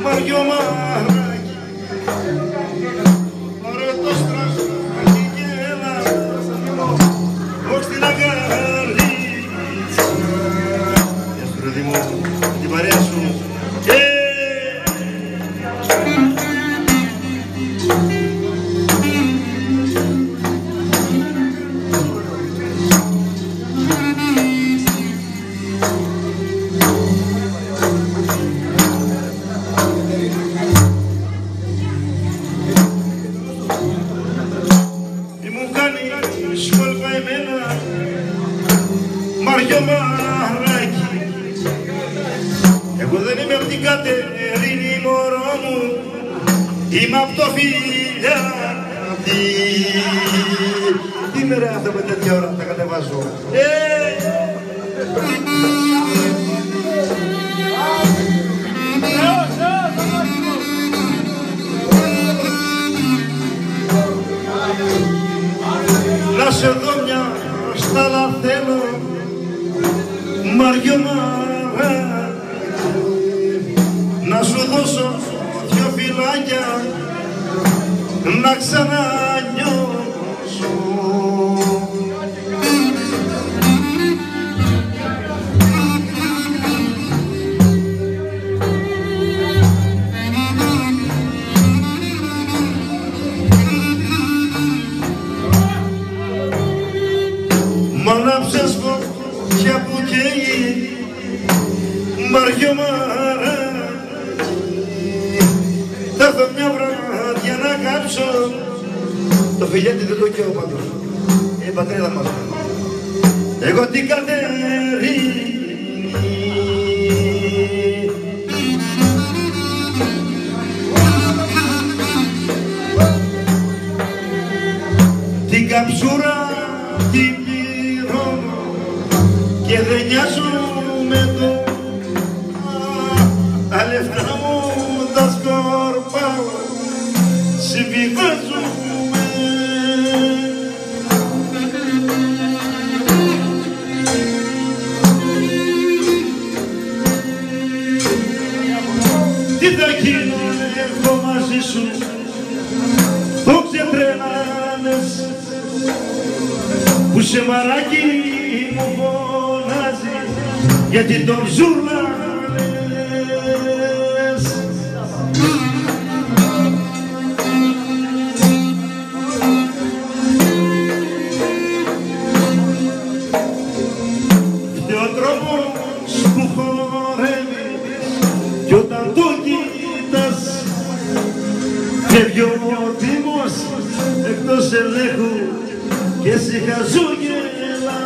Μαριό μαράκι, ωραίο το στραγγί και έλα, όχι στην αγκαλίτσα. Γεια σου ρε Δήμο, την παρέα σου. Μαριό μαράκι, εγώ δεν είμαι απ' την Κατερίνη μωρό μου, είμαι απ' το Φιλιάτι. Τι με ρε αυτό με τέτοια ώρα θα κατεβάζω. Να σε δω μια στάλα θέλω, Μαριό μαράκι, να σου δώσω δυο φυλάκια, να ξανανιώσω. Μ' ανάψες φωτιά που καίει, Μαριό μαράκι, θα έρθω μια βραδιά να κάψω. Το Φιλιάτι δεν το καίω πάντως, είναι η πατρίδα μας. Εγώ την Κατερίνη την καψούρα την πληρώνω και δεν νοιάζομαι το τα λεφτά μου τα σκορπάω, συμβιβάζομαι. Τι θα γίνω εγώ μαζί σου, το ξετρελάνες, που σε μαράκι μου φωνάζει, γιατί τον ζουρλάνες. Και ο τρόπος που χορεύεις κι όταν το κοίτας φεύγει ο Δήμος εκτός ελέγχου και εσύ χαζόγελα.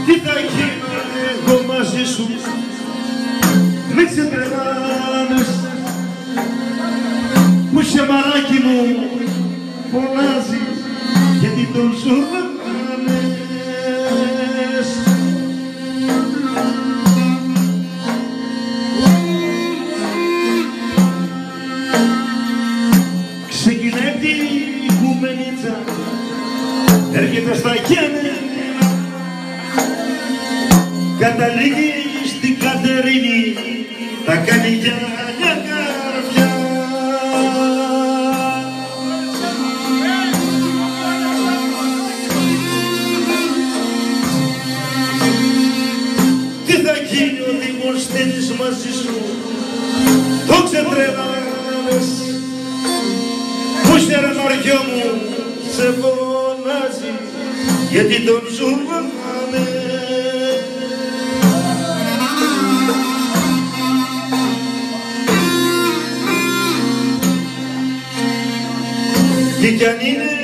Τι θα γίνω εγώ μαζί σου, μη ξετρελάνες, που σε μαράκι μου φωνάζει, γιατί τον ζουρλάνες. Ξεκινάει την κουμενίτσα, έρχεται στα χέρια, καταλήγει στην Κατερίνη, τα κάνει για μια καρδιά. Τι θα γίνει ο Δημοσθένης μαζί σου, το ξετρελάνες, που σε ρε Μαριό μου σε φωνάζει, γιατί τον ζουρλάνες. Και κι αν είναι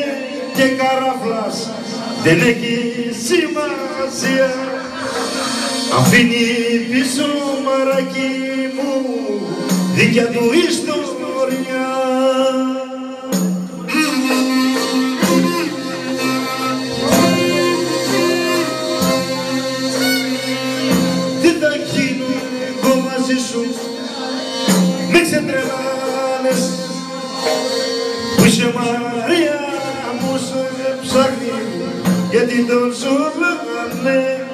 και καράφλας δεν έχει σημασία, αφήνει πίσω μαράκι μου δικιά του ιστορία. Τι θα γίνω εγώ μαζί σου, μη ξετρελάνες, που είσαι Μαρία μου σε ψάχνει γιατί τον ζωράνε.